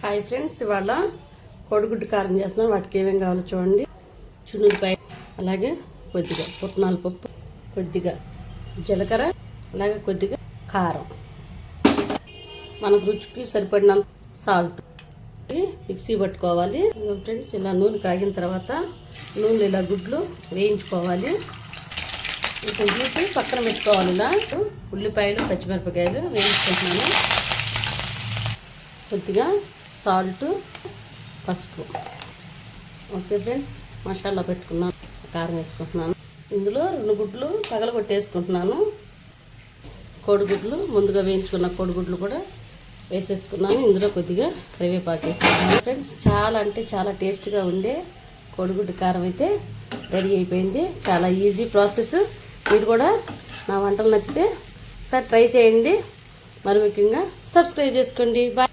Hi friends, ఇవాళ కోడిగుడ్డు కారం చేస్తున్నాను. వాటికి ఏమేమి కావాలో చూడండి. చున్నులపాయ, అలాగే కొద్దిగా పుట్నాల పప్పు, కొద్దిగా జీలకర్ర, అలాగే కొద్దిగా కారం, మనకు రుచికి సరిపడినంత సాల్ట్ మిక్సీ పట్టుకోవాలి. ఫ్రెండ్స్, ఇలా నూనె కాగిన తర్వాత నూనె ఇలా గుడ్లు వేయించుకోవాలి. కొంచెం తీసి పక్కన పెట్టుకోవాలి. ఇలా ఉల్లిపాయలు, పచ్చిమిరపకాయలు వేయించుకుంటున్నాను. కొద్దిగా సాల్ట్, పసుపు. ఓకే ఫ్రెండ్స్, మసాలా పెట్టుకున్నాను. కారం వేసుకుంటున్నాను. ఇందులో 2 గుడ్లు పగలగొట్టేసుకుంటున్నాను. కోడిగుడ్లు ముందుగా వేయించుకున్న కోడిగుడ్లు కూడా వేసేసుకున్నాను. ఇందులో కొద్దిగా కరివేపాకు వేసుకున్నాను. ఫ్రెండ్స్, చాలా అంటే చాలా టేస్ట్గా ఉండే కోడిగుడ్డు కారం అయితే రెడీ అయిపోయింది. చాలా ఈజీ ప్రాసెస్. మీరు కూడా నా వంటలు నచ్చితే ఒకసారి ట్రై చేయండి. మరి ముఖ్యంగా సబ్స్క్రైబ్ చేసుకోండి. బాయ్.